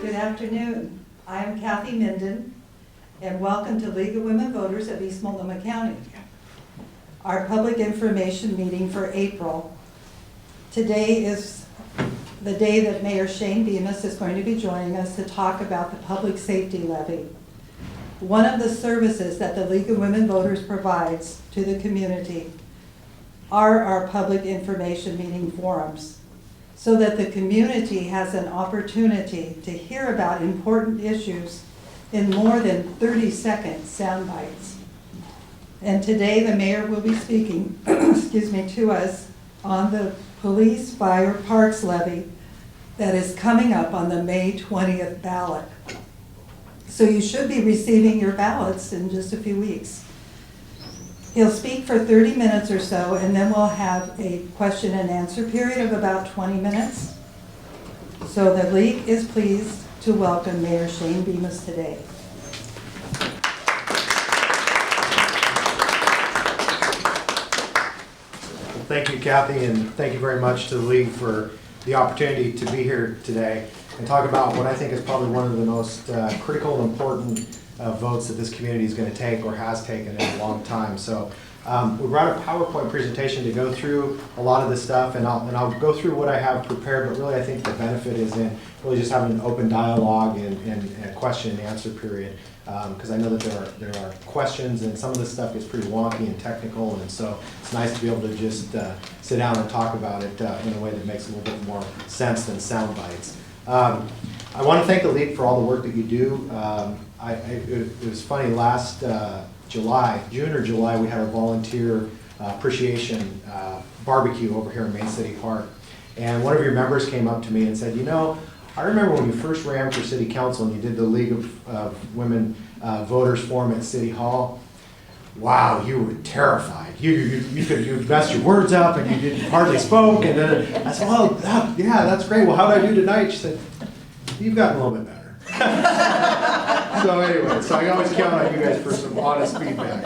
Good afternoon. I am Kathy Minden, and welcome to League of Women Voters of East Multnomah County. Our public information meeting for April. Today is the day that Mayor Shane Bemis is going to be joining us to talk about the public safety levy. One of the services that the League of Women Voters provides to the community are our public information meeting forums, so that the community has an opportunity to hear about important issues in more than 30-second sound bites. And today the mayor will be speaking to us on the police, fire, parks levy that is coming up on the May 20th ballot. So you should be receiving your ballots in just a few weeks. He'll speak for 30 minutes or so, and then we'll have a question and answer period of about 20 minutes. So the League is pleased to welcome Mayor Shane Bemis today. Well, thank you, Kathy, and thank you very much to the League for the opportunity to be here today and talk about what I think is probably one of the most critical and important votes that this community is going to take or has taken in a long time. So we brought a PowerPoint presentation to go through a lot of this stuff, and I'll go through what I have prepared, but really I think the benefit is in really just having an open dialogue and a question and answer period, because I know that there are questions, and some of this stuff is pretty wonky and technical, and so it's nice to be able to just sit down and talk about it in a way that makes a little bit more sense than sound bites. I want to thank the League for all the work that you do. It was funny, last June or July, we had our volunteer appreciation barbecue over here in Main City Park. And one of your members came up to me and said, you know, I remember when you first ran for city council and you did the League of Women Voters Forum at City Hall. Wow, you were terrified. You messed your words up and you hardly spoke. And then I said, well, yeah, that's great. Well, how did I do tonight? She said, you've gotten a little bit better. So anyway, so I always count on you guys for some honest feedback.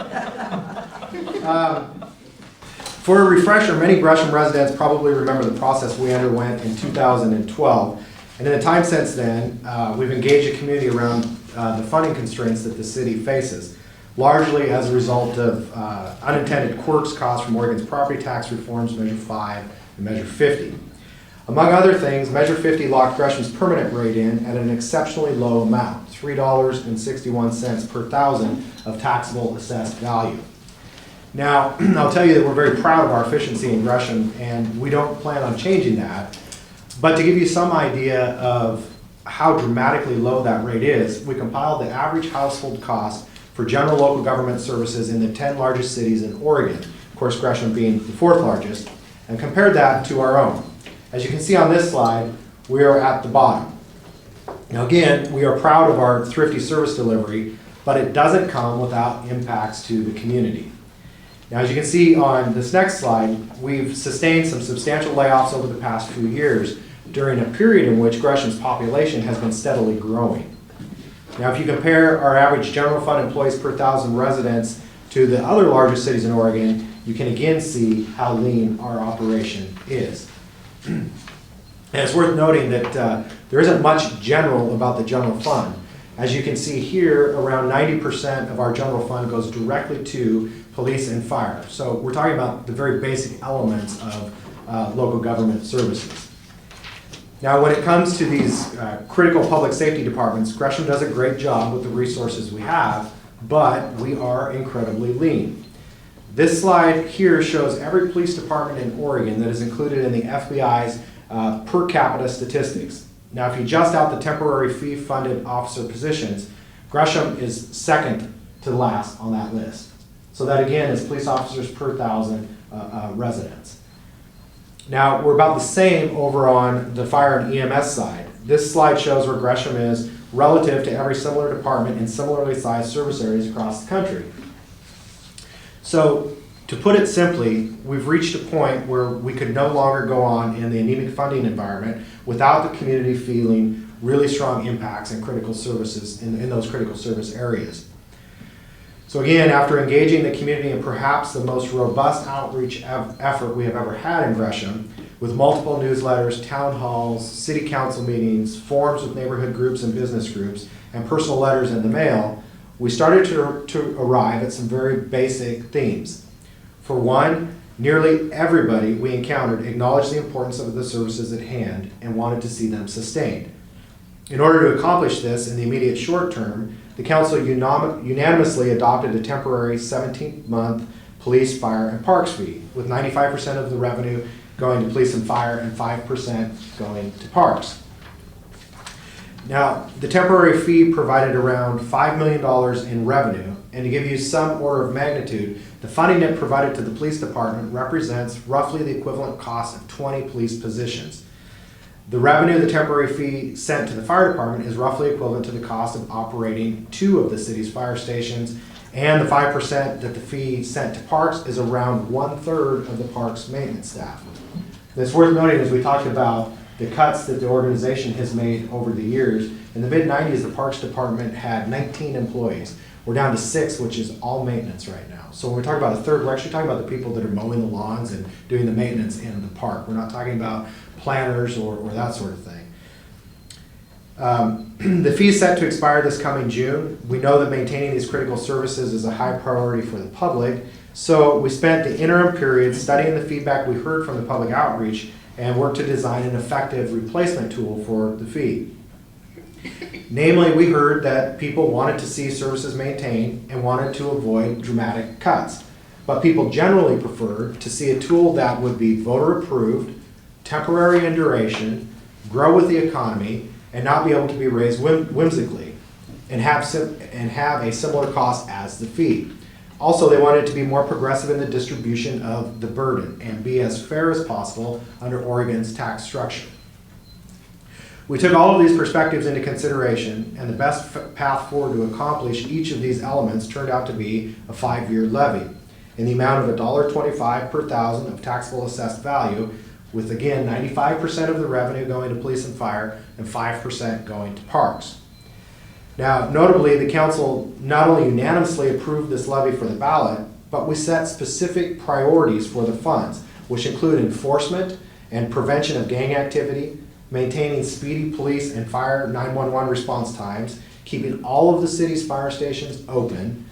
For a refresher, many Gresham residents probably remember the process we underwent in 2012. And in the time since then, we've engaged a community around the funding constraints that the city faces, largely as a result of unintended quirks caused from Oregon's property tax reforms, Measure 5 and Measure 50. Among other things, Measure 50 locked Gresham's permanent rate in at an exceptionally low amount, $3.61 per thousand of taxable assessed value. Now, I'll tell you that we're very proud of our efficiency in Gresham, and we don't plan on changing that. But to give you some idea of how dramatically low that rate is, we compiled the average household cost for general local government services in the 10 largest cities in Oregon, of course Gresham being the 4th largest, and compared that to our own. As you can see on this slide, we are at the bottom. Now again, we are proud of our thrifty service delivery, but it doesn't come without impacts to the community. Now as you can see on this next slide, we've sustained some substantial layoffs over the past few years during a period in which Gresham's population has been steadily growing. Now if you compare our average general fund employees per thousand residents to the other largest cities in Oregon, you can again see how lean our operation is. And it's worth noting that there isn't much general about the general fund. As you can see here, around 90% of our general fund goes directly to police and fire. So we're talking about the very basic elements of local government services. Now when it comes to these critical public safety departments, Gresham does a great job with the resources we have, but we are incredibly lean. This slide here shows every police department in Oregon that is included in the FBI's per capita statistics. Now, if you adjust out the temporary fee-funded officer positions, Gresham is second to last on that list. So that again is police officers per 1,000 residents. Now, we're about the same over on the fire and EMS side. This slide shows where Gresham is relative to every similar department in similarly sized service areas across the country. So, to put it simply, we've reached a point where we could no longer go on in the anemic funding environment without the community feeling really strong impacts in critical services in those critical service areas. So again, after engaging the community in perhaps the most robust outreach effort we have ever had in Gresham, with multiple newsletters, town halls, city council meetings, forums with neighborhood groups and business groups, and personal letters in the mail, we started to arrive at some very basic themes. For one, nearly everybody we encountered acknowledged the importance of the services at hand and wanted to see them sustained. In order to accomplish this in the immediate short term, the council unanimously adopted a temporary 17-month police, fire, and parks fee, with 95% of the revenue going to police and fire and 5% going to parks. Now, the temporary fee provided around $5 million in revenue, and to give you some order of magnitude, the funding it provided to the police department represents roughly the equivalent cost of 20 police positions. The revenue the temporary fee sent to the fire department is roughly equivalent to the cost of operating 2 of the city's fire stations, and the 5% that the fee sent to parks is around 1/3 of the park's maintenance staff. It's worth noting, as we talked about the cuts that the organization has made over the years, in the mid-90s the parks department had 19 employees. We're down to 6, which is all maintenance right now. So when we talk about 1/3, we're actually talking about the people that are mowing the lawns and doing the maintenance in the park. We're not talking about planners or that sort of thing. The fee is set to expire this coming June. We know that maintaining these critical services is a high priority for the public, so we spent the interim period studying the feedback we heard from the public outreach and worked to design an effective replacement tool for the fee. Namely, we heard that people wanted to see services maintained and wanted to avoid dramatic cuts, but people generally preferred to see a tool that would be voter approved, temporary in duration, grow with the economy, and not be able to be raised whimsically, and have a similar cost as the fee. Also, they wanted it to be more progressive in the distribution of the burden and be as fair as possible under Oregon's tax structure. We took all of these perspectives into consideration, and the best path forward to accomplish each of these elements turned out to be a 5-year levy in the amount of $1.25 per thousand of taxable assessed value, with again 95% of the revenue going to police and fire and 5% going to parks. Now, notably, the council not only unanimously approved this levy for the ballot, but we set specific priorities for the funds, which include enforcement and prevention of gang activity, maintaining speedy police and fire 911 response times, keeping all of the city's fire stations open,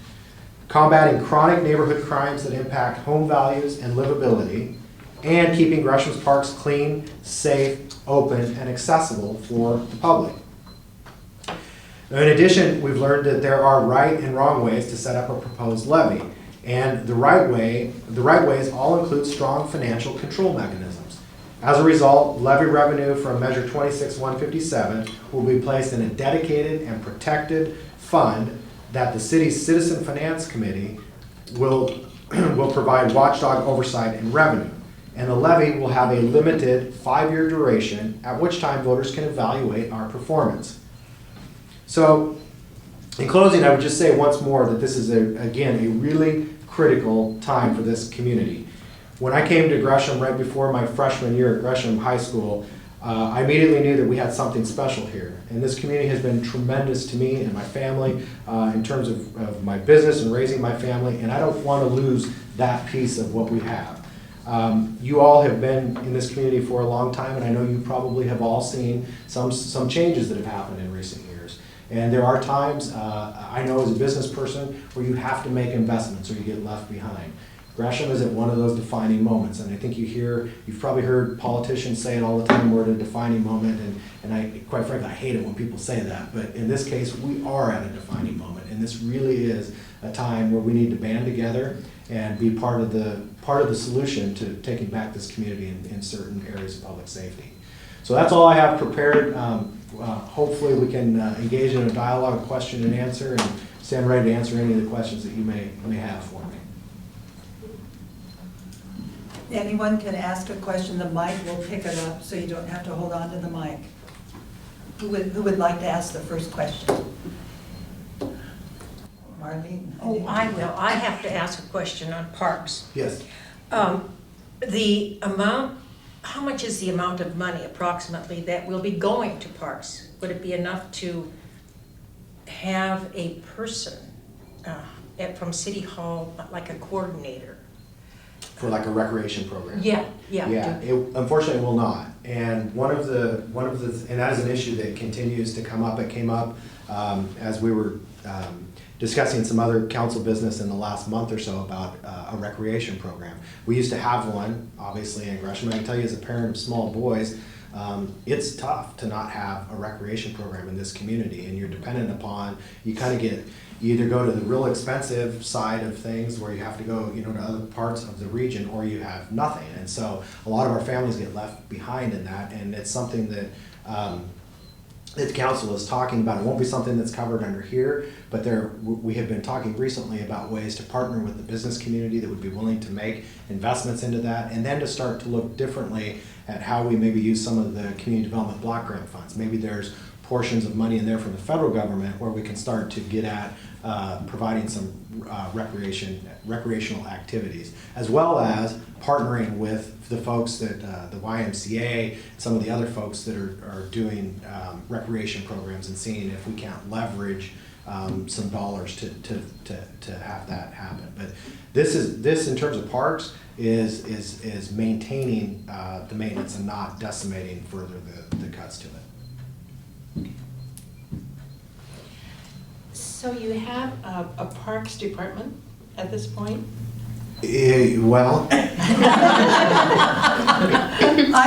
combating chronic neighborhood crimes that impact home values and livability, and keeping Gresham's parks clean, safe, open, and accessible for the public. Now, in addition, we've learned that there are right and wrong ways to set up a proposed levy, and the right ways all include strong financial control mechanisms. As a result, levy revenue from Measure 26-157 will be placed in a dedicated and protected fund that the city's Citizen Finance Committee will provide watchdog oversight and revenue. And the levy will have a limited 5-year duration, at which time voters can evaluate our performance. So, in closing, I would just say once more that this is, again, a really critical time for this community. When I came to Gresham right before my freshman year at Gresham High School, I immediately knew that we had something special here. And this community has been tremendous to me and my family in terms of my business and raising my family, and I don't want to lose that piece of what we have. You all have been in this community for a long time, and I know you probably have all seen some changes that have happened in recent years. And there are times, I know as a business person, where you have to make investments or you get left behind. Gresham is at one of those defining moments, and I think you've probably heard politicians say it all the time, we're at a defining moment, and I, quite frankly, I hate it when people say that, but in this case, we are at a defining moment, and this really is a time where we need to band together and be part of the solution to taking back this community in certain areas of public safety. So that's all I have prepared. Hopefully we can engage in a dialogue, question and answer, and stand ready to answer any of the questions that you may have for me. Anyone can ask a question, the mic will pick it up, so you don't have to hold on to the mic. Who would like to ask the first question? Marlene? Oh, I will. I have to ask a question on parks. Yes. The amount, how much is the amount of money approximately that will be going to parks? Would it be enough to have a person from City Hall, like a coordinator. For like a recreation program. Yeah. Yeah, it unfortunately will not. And one of the, and that is an issue that continues to come up. It came up as we were discussing some other council business in the last month or so about a recreation program. We used to have one, obviously, in Gresham. And I can tell you as a parent of small boys, it's tough to not have a recreation program in this community, and you're dependent upon, you kind of get, you either go to the real expensive side of things where you have to go, to other parts of the region, or you have nothing. And so a lot of our families get left behind in that, and it's something that the council is talking about. It won't be something that's covered under here, but we have been talking recently about ways to partner with the business community that would be willing to make investments into that, and then to start to look differently at how we maybe use some of the community development block grant funds. Maybe there's portions of money in there from the federal government where we can start to get at providing some recreational activities, as well as partnering with the folks that the YMCA, some of the other folks that are doing recreation programs, and seeing if we can't leverage some dollars to have that happen. But this in terms of parks is maintaining the maintenance and not decimating further the cuts to it. So you have a parks department at this point? Well, I'm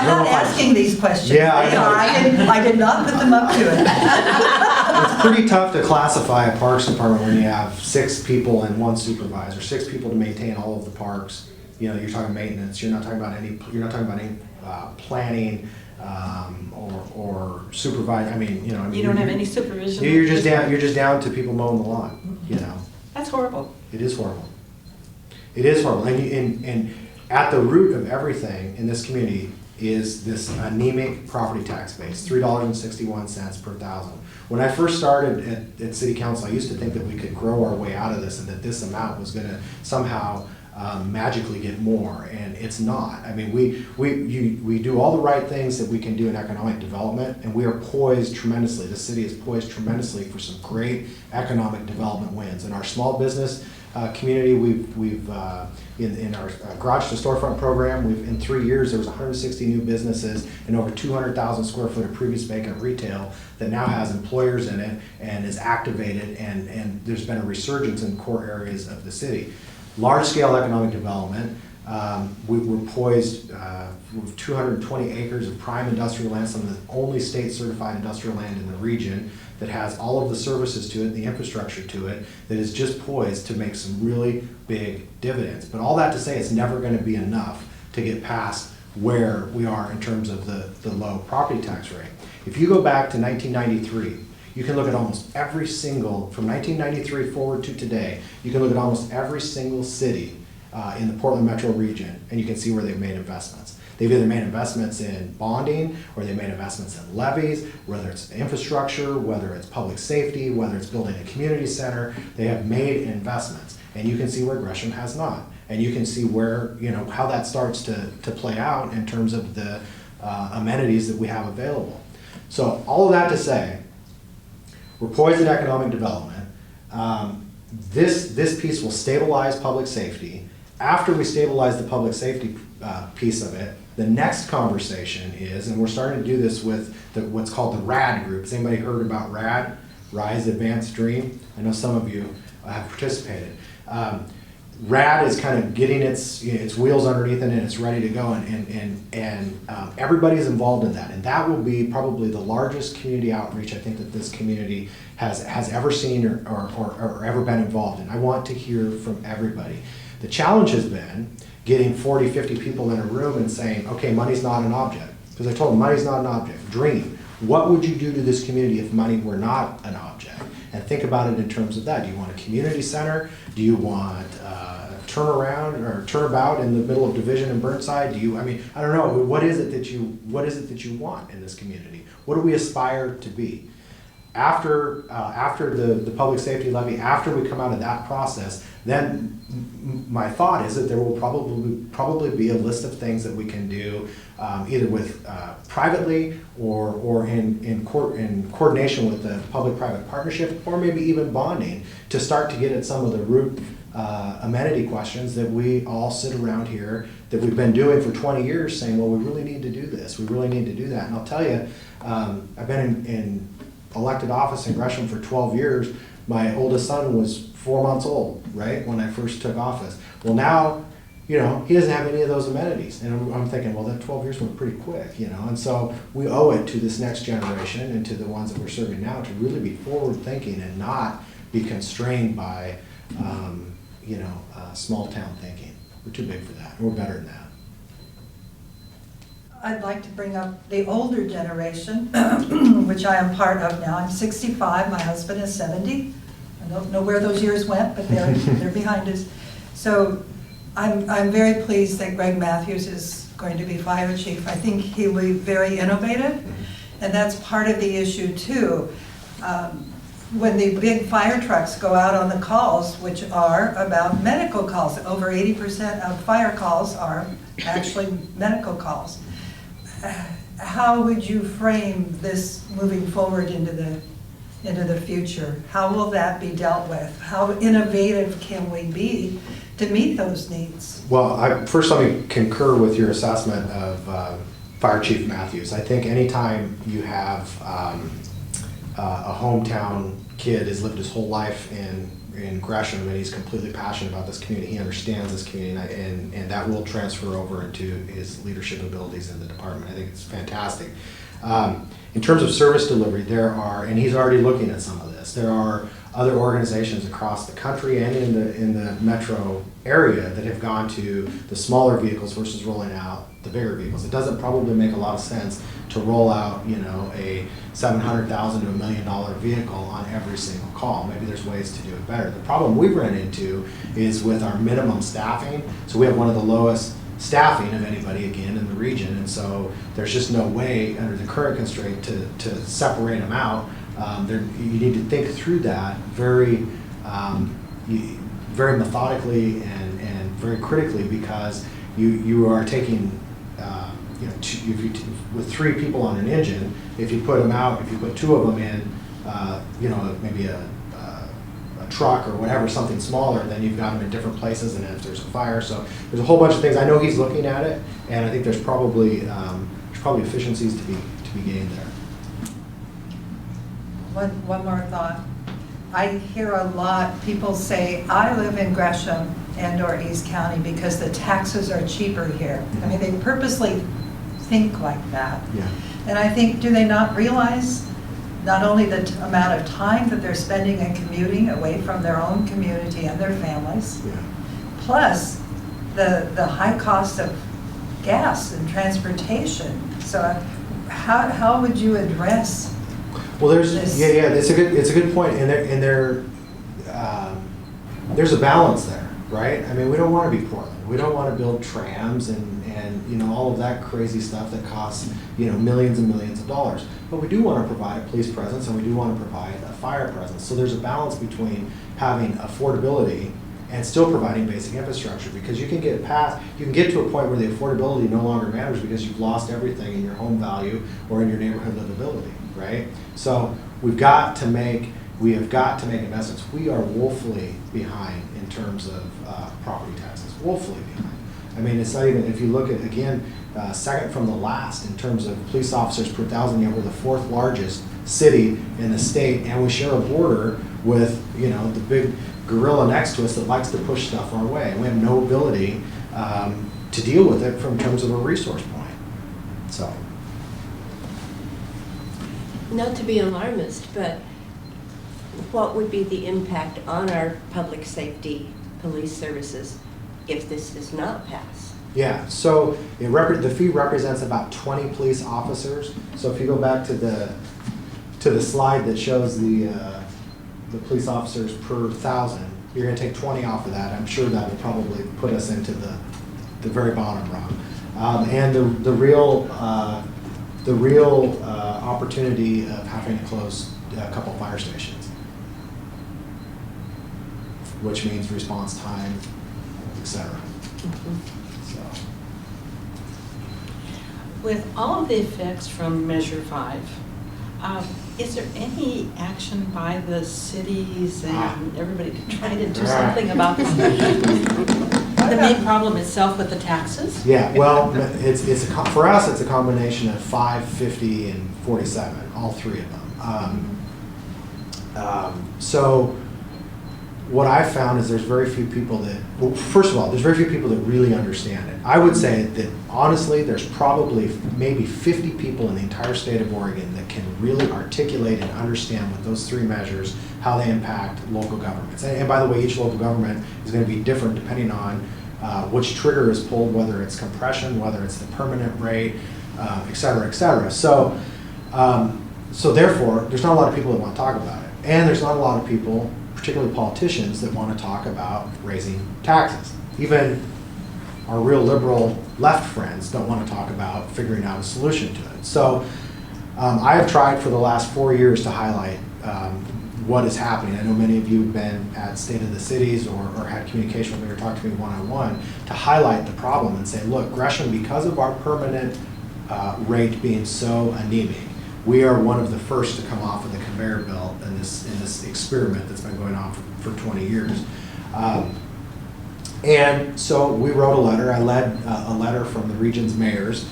not asking these questions. Yeah, I know. I did not put them up to it. it's pretty tough to classify a parks department when you have 6 people and 1 supervisor, 6 people to maintain all of the parks. You're talking maintenance. You're not talking about any planning or supervise. You don't have any supervision? You're just down to people mowing the lawn. That's horrible. It is horrible. It is horrible. And at the root of everything in this community is this anemic property tax base, $3.61 per thousand. When I first started at City Council, I used to think that we could grow our way out of this, and that this amount was going to somehow magically get more, and it's not. We do all the right things that we can do in economic development, and we are poised tremendously. The city is poised tremendously for some great economic development wins. In our small business community, we've in our garage to storefront program, in 3 years there was 160 new businesses and over 200,000 square foot of previous vacant retail that now has employers in it and is activated, and there's been a resurgence in core areas of the city. Large-scale economic development. We're poised with 220 acres of prime industrial land, some of the only state-certified industrial land in the region that has all of the services to it, the infrastructure to it, that is just poised to make some really big dividends. But all that to say, it's never going to be enough to get past where we are in terms of the low property tax rate. If you go back to 1993, you can look at almost every single, from 1993 forward to today, you can look at almost every single city in the Portland metro region, and you can see where they've made investments. They've either made investments in bonding, or they've made investments in levies, whether it's infrastructure, whether it's public safety, whether it's building a community center. They have made investments, and you can see where Gresham has not. And you can see where, how that starts to play out in terms of the amenities that we have available. So all of that to say, we're poised in economic development. This piece will stabilize public safety. After we stabilize the public safety piece of it, the next conversation is, and we're starting to do this with what's called the RAD group. Has anybody heard about RAD? Rise, Advance, Dream? I know some of you have participated. RAD is kind of getting its wheels underneath it, and it's ready to go, and everybody's involved in that. And that will be probably the largest community outreach I think that this community has ever seen or ever been involved in. I want to hear from everybody. The challenge has been getting 40, 50 people in a room and saying, okay, money's not an object. Because I told them, money's not an object. Dream. What would you do to this community if money were not an object? And think about it in terms of that. Do you want a community center? Do you want a turnaround or turnabout in the middle of Division and Burnside? I don't know. What is it that you want in this community? What do we aspire to be? after the public safety levy, after we come out of that process, then my thought is that there will probably be a list of things that we can do, either with privately or in coordination with the public-private partnership, or maybe even bonding, to start to get at some of the root amenity questions that we all sit around here that we've been doing for 20 years, saying, well, we really need to do this, we really need to do that. And I'll tell you, I've been in elected office in Gresham for 12 years. My oldest son was 4 months old, right, when I first took office. Well, now, he doesn't have any of those amenities. And I'm thinking, well, that 12 years went pretty quick, And so we owe it to this next generation and to the ones that we're serving now to really be forward-thinking and not be constrained by, small town thinking. We're too big for that. We're better than that. I'd like to bring up the older generation, which I am part of now. I'm 65, my husband is 70. I don't know where those years went, but they're behind us. So I'm very pleased that Greg Matthews is going to be fire chief. I think he will be very innovative, and that's part of the issue too. When the big fire trucks go out on the calls, which are about medical calls, over 80% of fire calls are actually medical calls. How would you frame this moving forward into the future? How will that be dealt with? How innovative can we be to meet those needs? Well, first let me concur with your assessment of Fire Chief Matthews. I think anytime you have a hometown kid has lived his whole life in Gresham and he's completely passionate about this community, he understands this community, and that will transfer over into his leadership abilities in the department. I think it's fantastic. In terms of service delivery, and he's already looking at some of this, there are other organizations across the country and in the metro area that have gone to the smaller vehicles versus rolling out the bigger vehicles. It doesn't probably make a lot of sense to roll out, a $700,000 to $1 million vehicle on every single call. Maybe there's ways to do it better. The problem we've run into is with our minimum staffing. So we have one of the lowest staffing of anybody, again, in the region, and so there's just no way under the current constraint to separate them out. You need to think through that very methodically and very critically, because you are taking with 3 people on an engine, if you put them out, if you put 2 of them in, maybe a truck or whatever, something smaller, then you've got them in different places, and if there's a fire, so there's a whole bunch of things. I know he's looking at it, and I think there's probably efficiencies to be gained there. One more thought. I hear a lot, people say, I live in Gresham and or East County because the taxes are cheaper here. I mean, they purposely think like that. Yeah. And I think, do they not realize not only the amount of time that they're spending in commuting away from their own community and their families, Yeah. plus the high cost of gas and transportation. So how would you address Well, there's this? it's a good point, and there's a balance there, right? I mean, we don't want to be Portland. We don't want to build trams and all of that crazy stuff that costs millions and millions of dollars. But we do want to provide a police presence, and we do want to provide a fire presence. So there's a balance between having affordability and still providing basic infrastructure, because you can get to a point where the affordability no longer matters because you've lost everything in your home value or in your neighborhood livability, right? So we have got to make investments. We are woefully behind in terms of property taxes, woefully behind. I mean, it's not even, if you look at, again, second from the last in terms of police officers per thousand, yet we're the 4th largest city in the state, and we share a border with, the big gorilla next to us that likes to push stuff our way. We have no ability to deal with it from terms of a resource point. So. Not to be alarmist, but what would be the impact on our public safety police services if this does not pass? Yeah, so the fee represents about 20 police officers. So if you go back to the slide that shows the police officers per 1,000, you're going to take 20 off of that. I'm sure that will probably put us into the very bottom rung. And the real opportunity of having to close a couple fire stations, which means response time, etc. So. With all of the effects from Measure 5, is there any action by the cities and everybody to try to do something about this? The main problem itself with the taxes? Yeah, well, for us, it's a combination of 5, 50, and 47, all three of them. So what I've found is there's very few people that, well, first of all, there's very few people that really understand it. I would say that honestly, there's probably maybe 50 people in the entire state of Oregon that can really articulate and understand with those three measures how they impact local governments. And by the way, each local government is going to be different depending on which trigger is pulled, whether it's compression, whether it's the permanent rate, et cetera, et cetera. So therefore, there's not a lot of people that want to talk about it. And there's not a lot of people, particularly politicians, that want to talk about raising taxes. Even our real liberal left friends don't want to talk about figuring out a solution to it. So I have tried for the last 4 years to highlight what is happening. I know many of you have been at State of the Cities or had communication with me or talked to me one-on-one to highlight the problem and say, look, Gresham, because of our permanent rate being so anemic, we are one of the first to come off of the conveyor belt in this experiment that's been going on for 20 years. And so we wrote a letter. I led a letter from the region's mayors.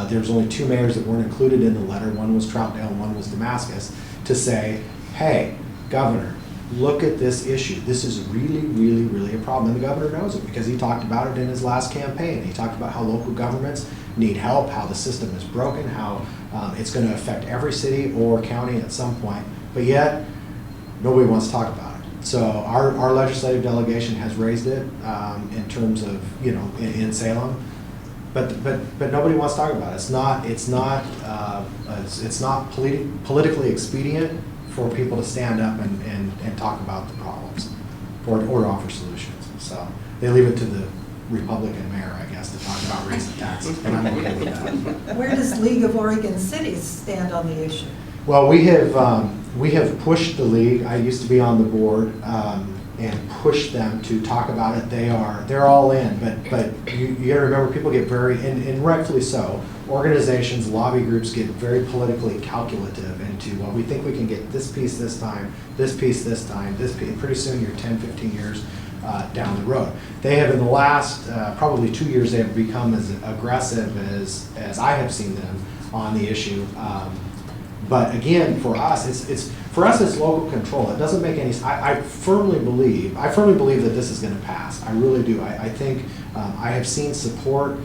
There's only 2 mayors that weren't included in the letter. One was Troutdale and one was Damascus, to say, hey, Governor, look at this issue. This is really, really, really a problem. And the governor knows it because he talked about it in his last campaign. He talked about how local governments need help, how the system is broken, how it's going to affect every city or county at some point. But yet, nobody wants to talk about it. So our legislative delegation has raised it in terms of, in Salem. But nobody wants to talk about it. It's not politically expedient for people to stand up and talk about the problems or offer solutions. So they leave it to the Republican mayor, I guess, to talk about raising taxes, and I'm okay with that. Where does League of Oregon Cities stand on the issue? Well, we have pushed the league. I used to be on the board and pushed them to talk about it. They're all in, but you got to remember, people get very, and rightfully so, organizations, lobby groups get very politically calculative into, well, we think we can get this piece this time, this piece this time, this piece. Pretty soon you're 10, 15 years down the road. They have, in the last probably 2 years, they have become as aggressive as I have seen them on the issue. But again, for us, it's local control. It doesn't make any. I firmly believe that this is going to pass. I really do. I think I have seen support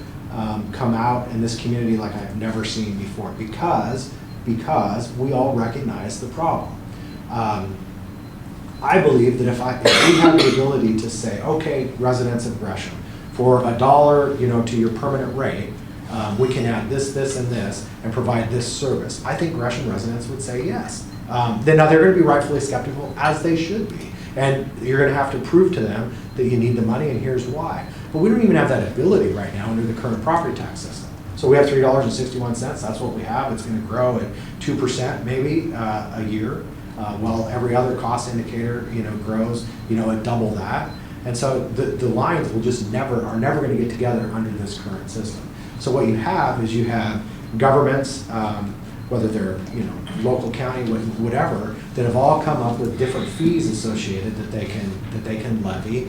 come out in this community like I've never seen before because we all recognize the problem. I believe that if we have the ability to say, okay, residents of Gresham, for $1, to your permanent rate, we can add this, this, and this, and provide this service. I think Gresham residents would say yes. Now they're going to be rightfully skeptical, as they should be, and you're going to have to prove to them that you need the money, and here's why. But we don't even have that ability right now under the current property tax system. So we have $3.61. That's what we have. It's going to grow at 2% maybe a year, while every other cost indicator grows at double that. And so the lines will just are never going to get together under this current system. So what you have is governments, whether they're local, county, whatever, that have all come up with different fees associated that they can levy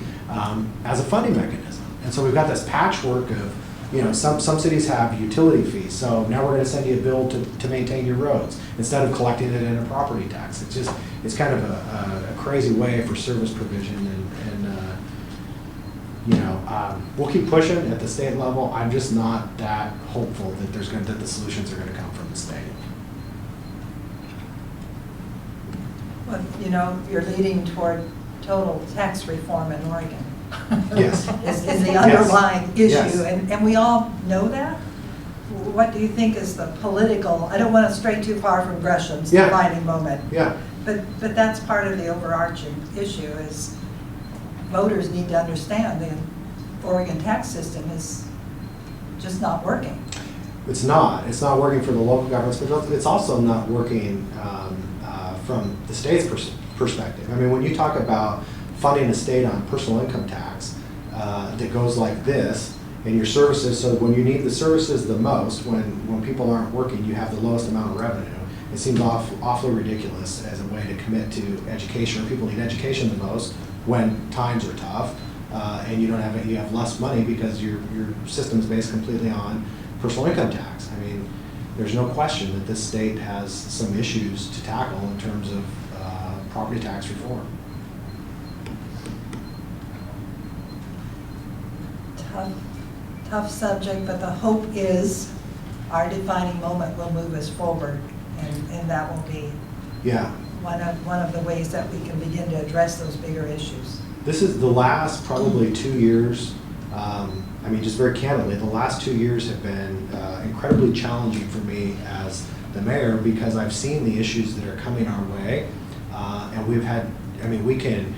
as a funding mechanism. And so we've got this patchwork of some cities have utility fees. So now we're going to send you a bill to maintain your roads instead of collecting it in a property tax. It's kind of a crazy way for service provision and we'll keep pushing at the state level. I'm just not that hopeful that that the solutions are going to come from the state. Well, you're leading toward total tax reform in Oregon. Yes. is the underlying issue, Yes. and we all know that. What do you think is the political? I don't want to stray too far from Gresham's defining moment. Yeah. But that's part of the overarching issue is voters need to understand the Oregon tax system is just not working. It's not. It's not working for the local governments, but it's also not working from the state's perspective. I mean, when you talk about funding a state on personal income tax that goes like this, and your services, so when you need the services the most, when people aren't working, you have the lowest amount of revenue. It seems awfully ridiculous as a way to commit to education, or people need education the most when times are tough, and you don't have it, you have less money because your system is based completely on personal income tax. I mean, there's no question that this state has some issues to tackle in terms of property tax reform. Tough subject, but the hope is our defining moment will move us forward, and that will be Yeah. one of the ways that we can begin to address those bigger issues. This is the last probably 2 years, I mean, just very candidly, the last 2 years have been incredibly challenging for me as the mayor, because I've seen the issues that are coming our way. And we've had, I mean, we can,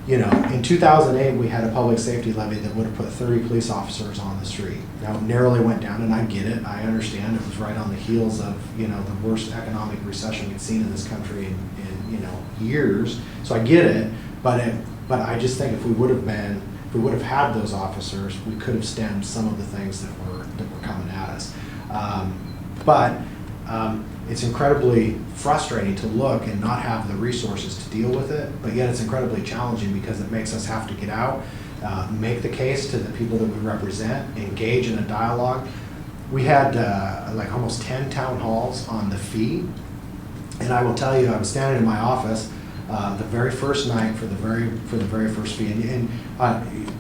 you know, in 2008, we had a public safety levy that would have put 30 police officers on the street. Now, it narrowly went down, and I get it, I understand. It was right on the heels of, you know, the worst economic recession we've seen in this country in you know, years. So I get it, but I just think if we would have had those officers, we could have stemmed some of the things that were coming at us. It's incredibly frustrating to look and not have the resources to deal with it, but yet it's incredibly challenging because it makes us have to get out, make the case to the people that we represent, engage in a dialogue. We had like almost 10 town halls on the fee, and I will tell you, I was standing in my office the very first night for the very first fee, and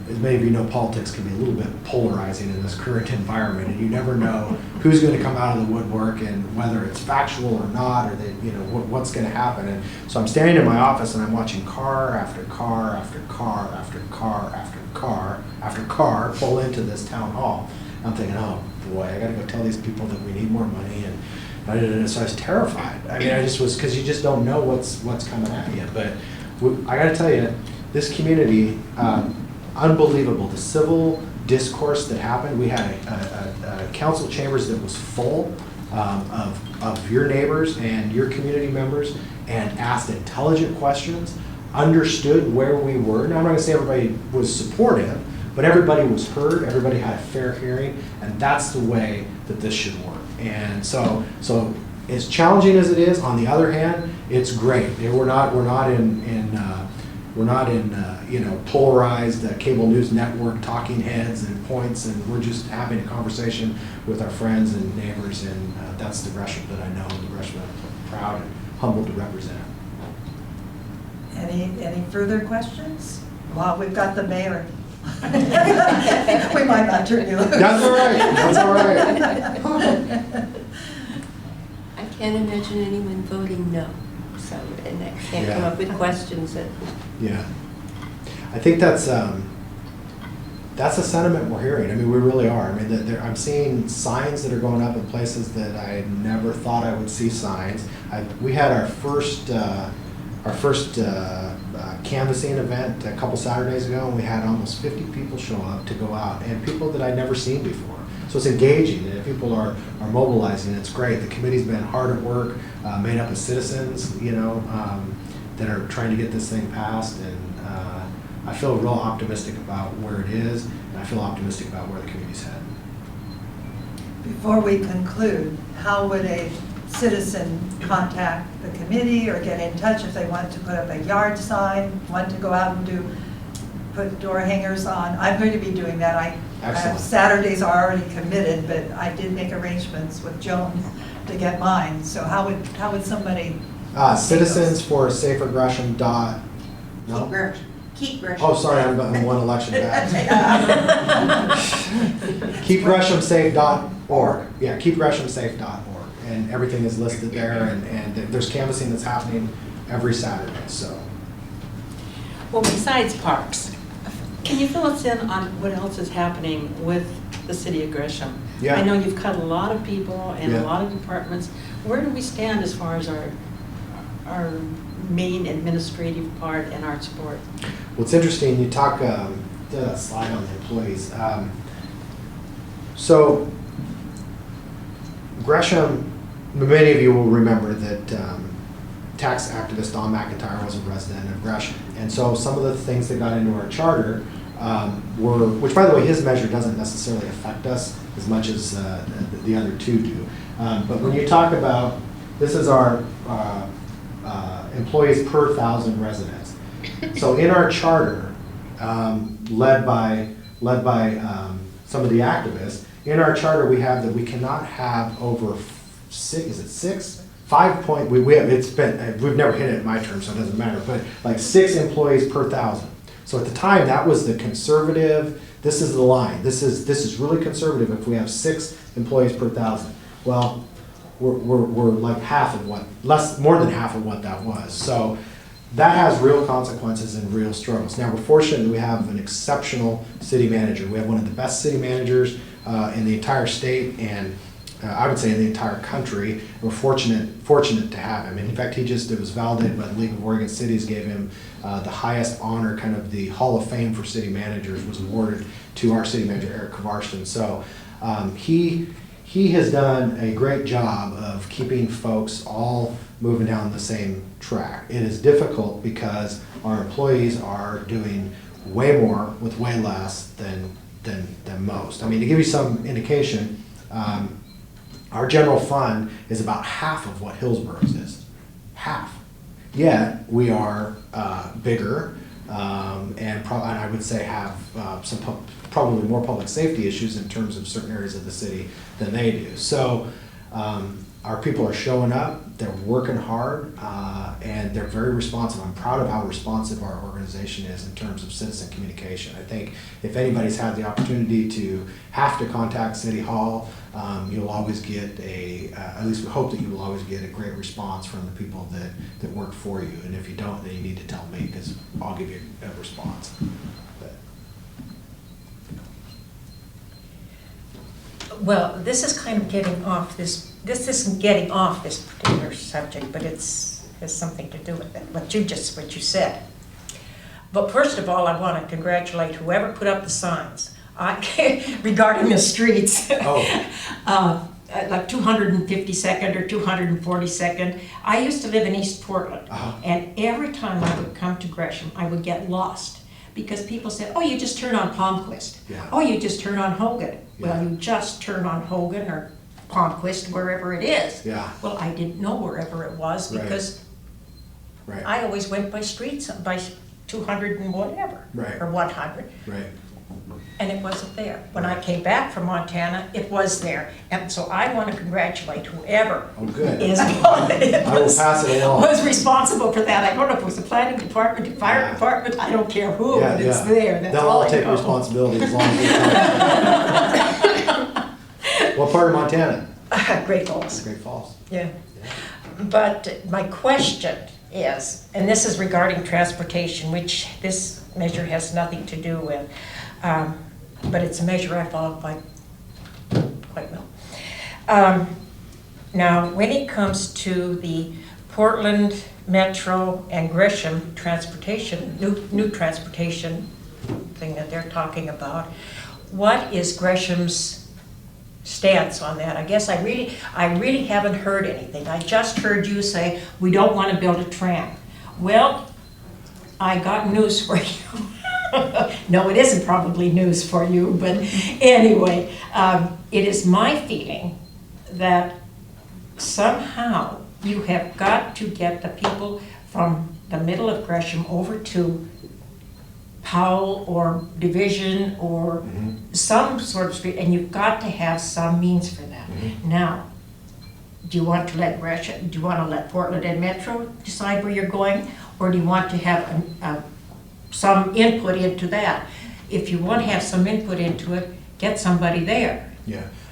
as many of you know, politics can be a little bit polarizing in this current environment, and you never know who's going to come out of the woodwork and whether it's factual or not, or that, you know, what's going to happen. And so I'm standing in my office and I'm watching car after car after car after car after car after car pull into this town hall. I'm thinking, oh boy, I got to go tell these people that we need more money, and so I was terrified. I mean, I just was, because you just don't know what's coming at you. But I got to tell you, this community, unbelievable. The civil discourse that happened. We had a council chambers that was full of your neighbors and your community members, and asked intelligent questions, understood where we were. Now, I'm not going to say everybody was supportive, but everybody was heard, everybody had a fair hearing, and that's the way that this should work. And so as challenging as it is, on the other hand, it's great. We're not in you know, polarized cable news network talking heads and points, and we're just having a conversation with our friends and neighbors, and that's the Gresham that I know, and the Gresham I'm proud and humbled to represent. Any further questions? Well, we've got the mayor. We might not turn you loose. That's all right. That's all right. I can't imagine anyone voting no, so, and I can't come up with questions that. Yeah, I think that's a sentiment we're hearing. I mean, we really are. I mean, I'm seeing signs that are going up in places that I never thought I would see signs. We had our first canvassing event a couple Saturdays ago, and we had almost 50 people show up to go out, and people that I'd never seen before. So it's engaging, and people are mobilizing. It's great. The committee's been hard at work, made up of citizens, you know, that are trying to get this thing passed, and I feel real optimistic about where it is, and I feel optimistic about where the community's headed. Before we conclude, how would a citizen contact the committee or get in touch if they want to put up a yard sign, want to go out and put door hangers on? I'm going to be doing that. I have Saturdays are already committed, but I did make arrangements with Joan to get mine. So how would somebody? Citizens for a safer Gresham dot. No? Keep Gresham. Oh, sorry, I'm one election back. KeepGreshamSafe.org. Yeah, KeepGreshamSafe.org. And everything is listed there, and there's canvassing that's happening every Saturday, so. Well, besides parks, can you fill us in on what else is happening with the city of Gresham? Yeah. I know you've cut a lot of people and Yeah. a lot of departments. Where do we stand as far as our main administrative part and our support? Well, it's interesting, you talk, the slide on the employees. So Gresham, many of you will remember that tax activist Don McIntyre was a resident of Gresham. And so some of the things that got into our charter were, which by the way, his measure doesn't necessarily affect us as much as the other two do. But when you talk about, this is our employees per 1,000 residents. So in our charter, led by some of the activists, in our charter we have that we cannot have over 5 point, we have, we've never hit it in my term, so it doesn't matter, but like 6 employees per 1,000. So at the time, that was the conservative, this is the line, this is really conservative if we have 6 employees per 1,000. Well, we're like half of what, more than half of what that was. So that has real consequences and real struggles. Now, we're fortunate that we have an exceptional city manager. We have one of the best city managers in the entire state, and I would say in the entire country. We're fortunate to have him. And in fact, it was validated by the League of Oregon Cities, gave him the highest honor, kind of the Hall of Fame for city managers was awarded to our city manager, Eric Kavarston. So he has done a great job of keeping folks all moving down the same track. It is difficult because our employees are doing way more with way less than most. I mean, to give you some indication, our general fund is about half of what Hillsborough's is. Half. Yet we are bigger and I would say have probably more public safety issues in terms of certain areas of the city than they do. So our people are showing up, they're working hard, and they're very responsive. I'm proud of how responsive our organization is in terms of citizen communication. I think if anybody's had the opportunity to have to contact City Hall, you'll always get at least we hope that you will always get a great response from the people that work for you. And if you don't, then you need to tell me, because I'll give you a response. Well, this is kind of getting off this isn't getting off this particular subject, but has something to do with it, what you said. But first of all, I want to congratulate whoever put up the signs regarding the streets. Oh. Like 252nd or 242nd. I used to live in East Portland, and every time I would come to Gresham, I would get lost. Because people said, oh, you just turn on Palmquist. Yeah. Oh, you just turn on Hogan. Yeah. Well, you just turn on Hogan or Palmquist, wherever it is. Yeah. Well, I didn't know wherever it was because Right. I always went by streets, by 200 and whatever. Right. Or 100. Right. And it wasn't there. When I came back from Montana, it was there. And so I want to congratulate whoever Oh, good. I will pass it along. was responsible for that. I don't know if it was the planning department, the fire department, I don't care who, but it's there. That's They'll all all I take know. responsibility as long as they What part of Montana? Great Falls. Great Falls. Yeah. But my question is, and this is regarding transportation, which this measure has nothing to do with, but it's a measure I follow quite well. Now, when it comes to the Portland Metro and Gresham transportation, new transportation thing that they're talking about, what is Gresham's stance on that? I guess I really haven't heard anything. I just heard you say, we don't want to build a tram. Well, I got news for you. No, it isn't probably news for you, but anyway, it is my feeling that somehow you have got to get the people from the middle of Gresham over to Powell or Division or some sort of street, and you've got to have some means for that. Now, do you want to let Gresham, do you want to let Portland and Metro decide where you're going, or do you want to have some input into that? If you want to have some input into it, get somebody there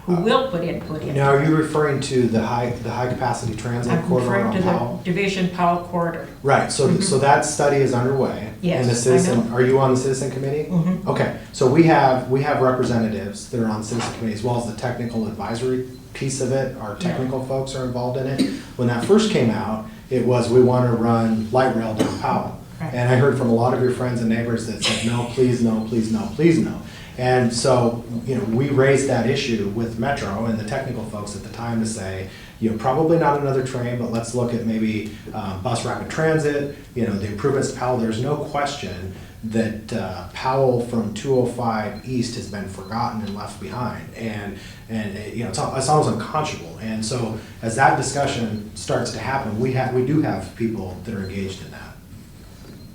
who will put input into it. Now, are you referring to the high capacity transit I'm corridor referring on to the Powell? Division Powell corridor. Right, so that study is underway. Yes, And the I citizen, know. are you on the citizen committee? Okay, so we have representatives that are on the citizen committee, as well as the technical advisory piece of it. Our technical folks are involved in it. When that first came out, it was, we want to run light rail down Powell. Right. And I heard from a lot of your friends and neighbors that said, no, please, no, please, no, please, no. And so, we raised that issue with Metro and the technical folks at the time to say, probably not another train, but let's look at maybe bus rapid transit, the improvements to Powell. There's no question that Powell from 205 East has been forgotten and left behind. And it's almost unconscionable. And so as that discussion starts to happen, we do have people that are engaged in that.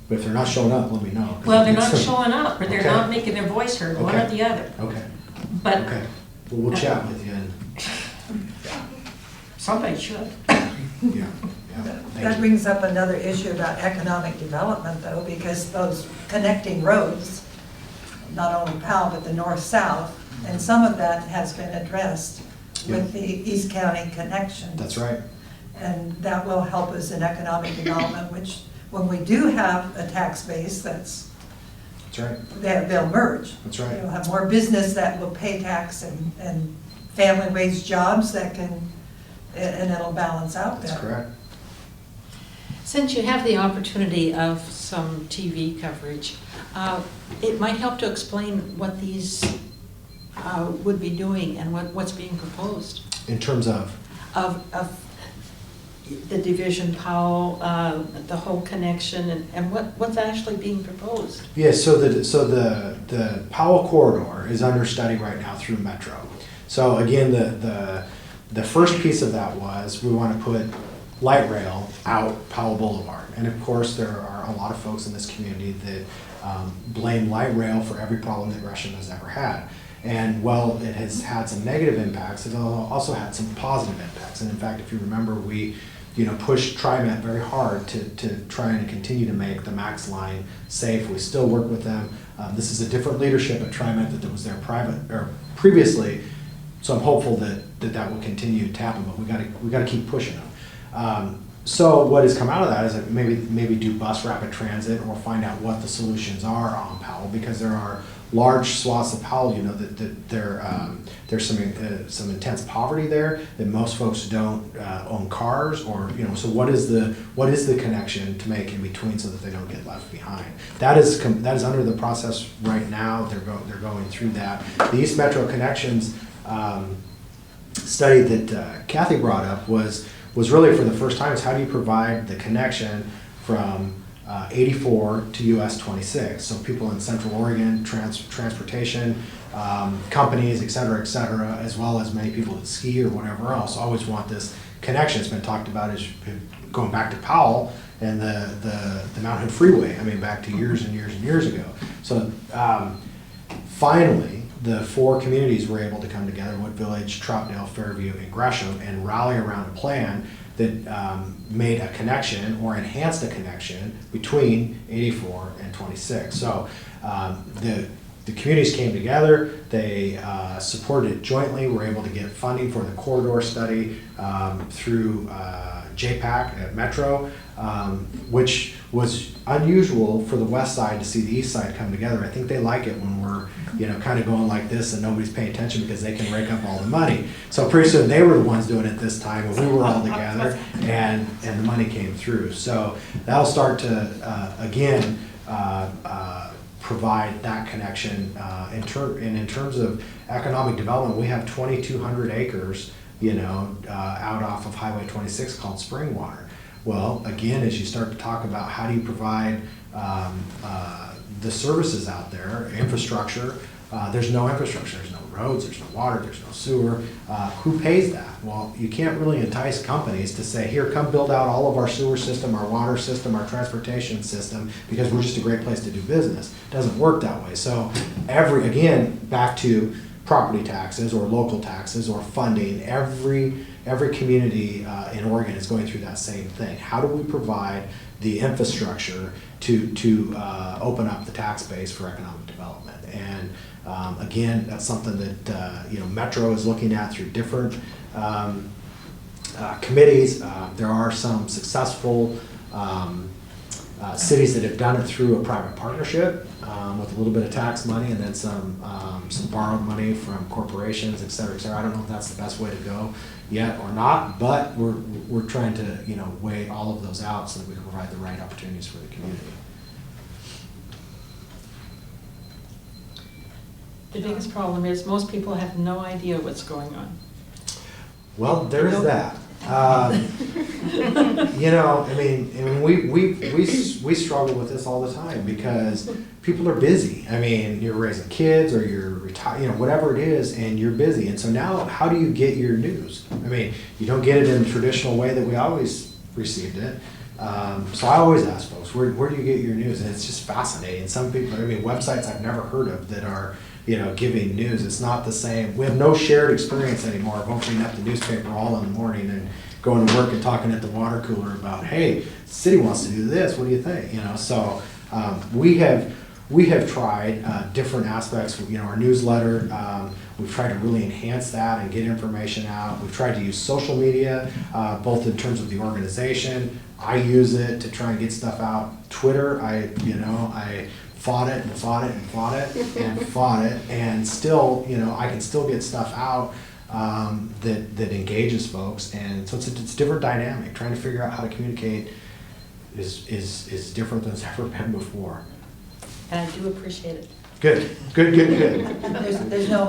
But if they're not showing up, let me know. Well, they're not showing up, or they're Okay. not making their voice heard, one or Okay. the other. Okay, But okay. Well, we'll chat with you and, somebody should. yeah. That Thank you. brings up another issue about economic development, though, because those connecting roads, not only Powell, but the north-south, and some of that has been addressed with the East County connection. That's right. And that will help us in economic development, which, when we do have a tax base, That's right. they'll merge. That's right. You'll have more business that will pay tax and family-raised jobs that can, and it'll balance out That's better. correct. Since you have the opportunity of some TV coverage, it might help to explain what these would be doing and what's being proposed In terms of, of the division, Powell, the whole connection, and what's actually being proposed. yeah, so the Powell corridor is under study right now through Metro. So again, the first piece of that was we want to put light rail out Powell Boulevard. And of course, there are a lot of folks in this community that blame light rail for every problem that Gresham has ever had. And while it has had some negative impacts, it also had some positive impacts. And in fact, if you remember, we pushed TriMet very hard to try and continue to make the MAX line safe. We still work with them. This is a different leadership at TriMet that was there previously. So I'm hopeful that will continue to happen, but we got to keep pushing them. So what has come out of that is that maybe do bus rapid transit or find out what the solutions are on Powell, because there are large swaths of Powell, that there's some intense poverty there, that most folks don't own cars, or so what is the connection to make in between so that they don't get left behind? That is under the process right now. They're going through that. The East Metro Connections study that Kathy brought up was really for the first time is how do you provide the connection from 84 to US 26. So people in Central Oregon, transportation, companies, et cetera, as well as many people that ski or whatever else, always want this connection. It's been talked about as going back to Powell and the Mount Hood Freeway, back to years and years and years ago. So finally, the four communities were able to come together, Wood Village, Troutdale, Fairview, and Gresham, and rally around a plan that made a connection or enhanced a connection between 84 and 26. So the communities came together, they supported it jointly, were able to get funding for the corridor study through JPAC at Metro, which was unusual for the west side to see the east side come together. I think they like it when we're kind of going like this and nobody's paying attention because they can rake up all the money. So pretty soon they were the ones doing it this time, and we were all together, and the money came through. So that'll start to again provide that connection. In terms of economic development, we have 2,200 acres out off of Highway 26 called Springwater. Well, again, as you start to talk about how do you provide the services out there, infrastructure, there's no infrastructure, there's no roads, there's no water, there's no sewer. Who pays that? Well, you can't really entice companies to say, here, come build out all of our sewer system, our water system, our transportation system, because we're just a great place to do business. It doesn't work that way. So again, back to property taxes or local taxes or funding, every community in Oregon is going through that same thing. How do we provide the infrastructure to open up the tax base for economic development? And again, that's something that Metro is looking at through different committees. There are some successful cities that have done it through a private partnership with a little bit of tax money and then some borrowed money from corporations, et cetera, et cetera. I don't know if that's the best way to go yet or not, but we're trying to weigh all of those out so that we can provide the right opportunities for the community. The biggest problem is most people have no idea what's going on. Well, there is that. You know, I mean, we struggle with this all the time because people are busy. I mean, you're raising kids or you're retired, you know, whatever it is, and you're busy. And so now, how do you get your news? I mean, you don't get it in the traditional way that we always received it. So I always ask folks, where do you get your news? And it's just fascinating. Some people, I mean, websites I've never heard of that are, you know, giving news. It's not the same. We have no shared experience anymore of opening up the newspaper all in the morning and going to work and talking at the water cooler about, hey, the city wants to do this. What do you think? You know, so we have tried different aspects. You know, our newsletter. We've tried to really enhance that and get information out. We've tried to use social media, both in terms of the organization. I use it to try and get stuff out. Twitter, I fought it and fought it and fought it and fought it, and still, you know, I can still get stuff out that engages folks, and so it's a different dynamic. Trying to figure out how to communicate is different than it's ever been before. And I do appreciate it. Good. There's no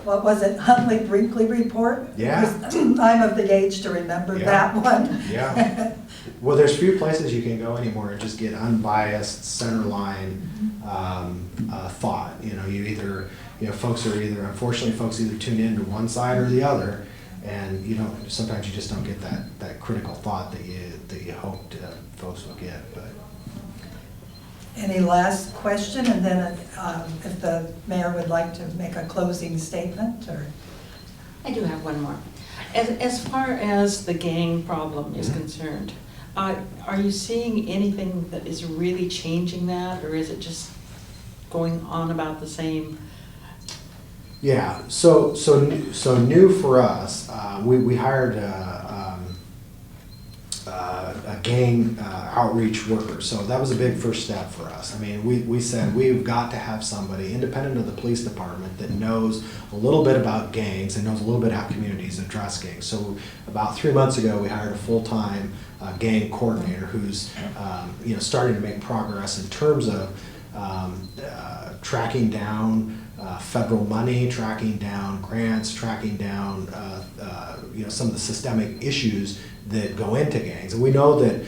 what was it, Huntley Brinkley report? Yeah. I'm of the age to remember that one. Yeah. Well, there's few places you can go anymore and just get unbiased, centerline thought. You know, folks either tune in to one side or the other, and you don't. Sometimes you just don't get that critical thought that you hoped folks will get. But Any last question, and then if the mayor would like to make a closing statement, or? I do have one more. As far as the gang problem is concerned, are you seeing anything that is really changing that, or is it just going on about the same? yeah, so new for us. We hired a gang outreach worker, so that was a big first step for us. I mean, we said we've got to have somebody independent of the police department that knows a little bit about gangs and knows a little bit how communities address gangs. So about 3 months ago, we hired a full-time gang coordinator who's starting to make progress in terms of tracking down federal money, tracking down grants, tracking down some of the systemic issues that go into gangs. And we know that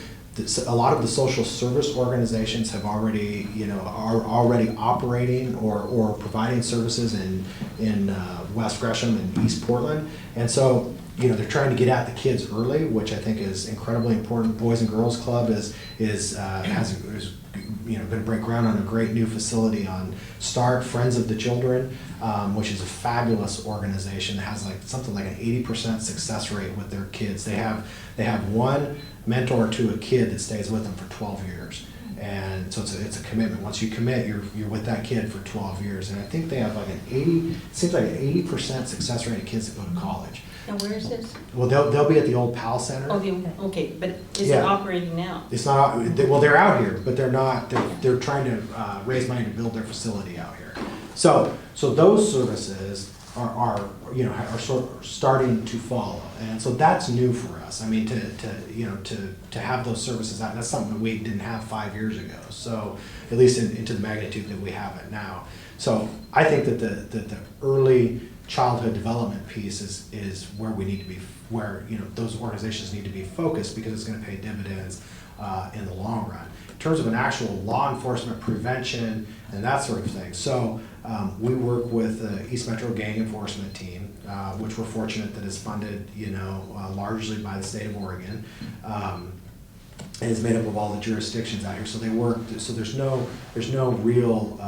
a lot of the social service organizations have already, are already operating or providing services in West Gresham and East Portland. And so, they're trying to get at the kids early, which I think is incredibly important. Boys and Girls Club has going to break ground on a great new facility on Start Friends of the Children, which is a fabulous organization that has something like an 80% success rate with their kids. They have one mentor to a kid that stays with them for 12 years. And so it's a commitment. Once you commit, you're with that kid for 12 years. And I think they have an 80% success rate of kids that go to college. And where is this? Well, they'll be at the old PAL Center. Oh, okay, but is it operating now? It's not. Well, they're out here, but they're not. They're trying to raise money to build their facility out here. So those services are sort of starting to follow, and so that's new for us. I mean, to have those services out, that's something that we didn't have 5 years ago. So at least into the magnitude that we have it now. So I think that the early childhood development piece is where we need to be, where those organizations need to be focused, because it's going to pay dividends in the long run. In terms of an actual law enforcement prevention and that sort of thing. So we work with the East Metro Gang Enforcement Team, which we're fortunate that is funded, largely by the state of Oregon. And is made up of all the jurisdictions out here. So they work. So there's no real.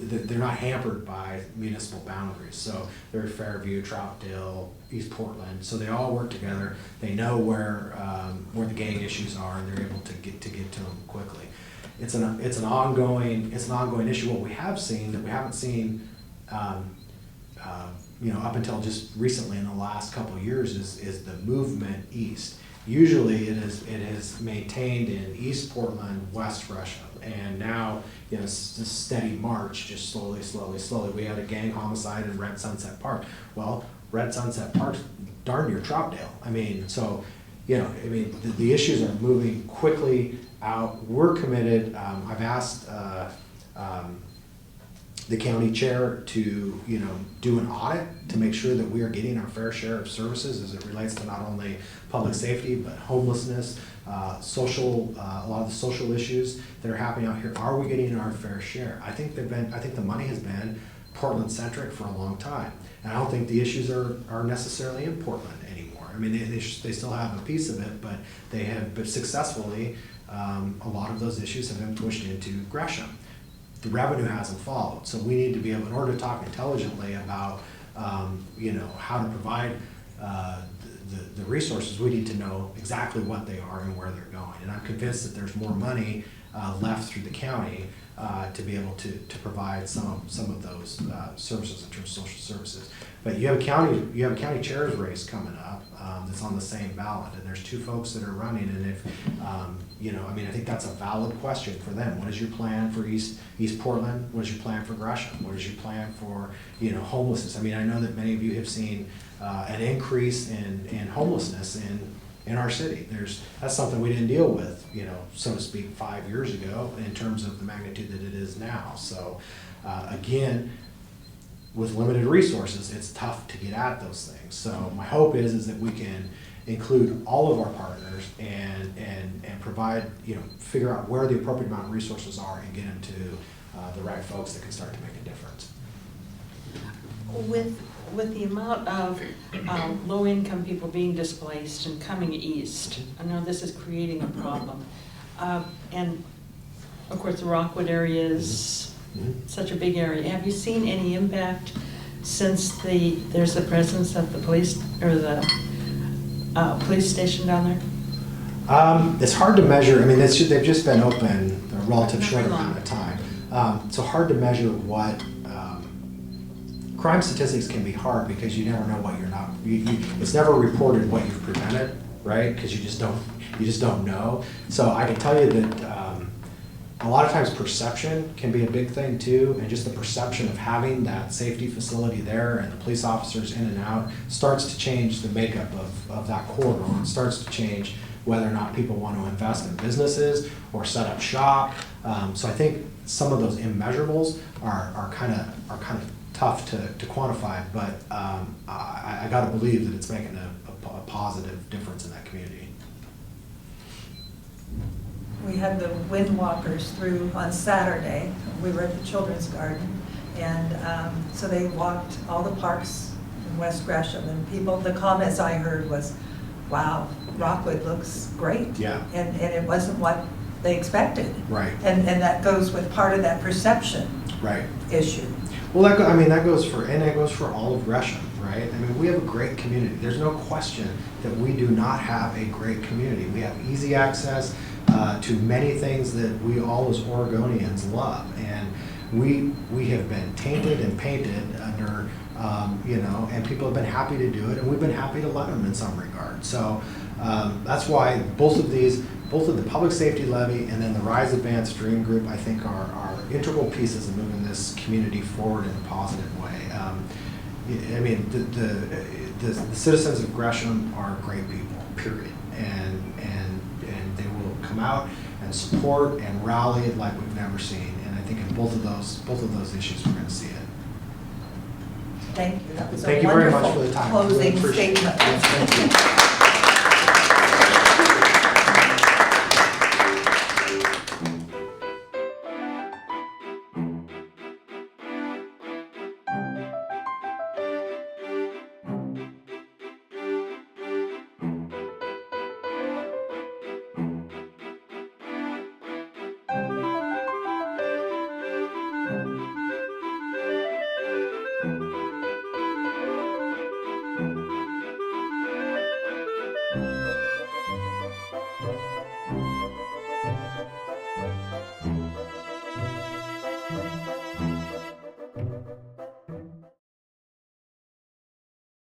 They're not hampered by municipal boundaries. So they're Fairview, Troutdale, East Portland. So they all work together. They know where the gang issues are, and they're able to get to them quickly. It's an ongoing issue. What we have seen that we haven't seen, up until just recently in the last couple of years is the movement east. Usually it is maintained in East Portland, West Gresham, and now it's a steady march, just slowly. We had a gang homicide in Red Sunset Park. Well, Red Sunset Park's darn near Troutdale. I mean, so the issues are moving quickly out. We're committed. I've asked the county chair to, do an audit to make sure that we are getting our fair share of services as it relates to not only public safety, but homelessness, social, a lot of the social issues that are happening out here. Are we getting our fair share? I think the money has been Portland-centric for a long time. And I don't think the issues are necessarily in Portland anymore. I mean, they still have a piece of it, but they have, but successfully, a lot of those issues have been pushed into Gresham. The revenue hasn't followed, so we need to be able, in order to talk intelligently about, how to provide the resources, we need to know exactly what they are and where they're going. And I'm convinced that there's more money left through the county to be able to provide some of those services in terms of social services. But you have a county chair's race coming up that's on the same ballot, and there's two folks that are running. And if I think that's a valid question for them. What is your plan for East Portland? What is your plan for Gresham? What is your plan for homelessness? I mean, I know that many of you have seen an increase in homelessness in our city. That's something we didn't deal with, so to speak, 5 years ago in terms of the magnitude that it is now. So again, with limited resources, it's tough to get at those things. So my hope is that we can include all of our partners and provide, figure out where the appropriate amount of resources are and get them to the right folks that can start to make a difference. With the amount of low-income people being displaced and coming east, I know this is creating a problem. And of course, the Rockwood area is such a big area. Have you seen any impact since there's the presence of the police or the police station down there? It's hard to measure. I mean, they've just been open a relative short amount of time. So hard to measure what crime statistics can be hard because you never know what you're not. It's never reported what you've prevented, right? Because you just don't know. So I can tell you that a lot of times perception can be a big thing too, and just the perception of having that safety facility there and the police officers in and out starts to change the makeup of that corridor. It starts to change whether or not people want to invest in businesses or set up shop. So I think some of those immeasurables are kind of tough to quantify, but I got to believe that it's making a positive difference in that community. We had the wind walkers through on Saturday. We were at the Children's Garden, and so they walked all the parks in West Gresham, and the comments I heard was, wow, Rockwood looks great. Yeah. And it wasn't what they expected. Right. And that goes with part of that perception issue. Well, that goes for all of Gresham, right? I mean, we have a great community. There's no question that we do not have a great community. We have easy access to many things that we all as Oregonians love, and we have been tainted and painted under, and people have been happy to do it, and we've been happy to let them in some regard. So that's why both of the public safety levy and then the Rise Advanced Dream Group, I think, are integral pieces of moving this community forward in a positive way. I mean, the citizens of Gresham are great people, period, and they will come out and support and rally like we've never seen. And I think in both of those issues, we're going to see it. Thank you. That was Thank a you very much wonderful for the time. closing Really statement. Thank you.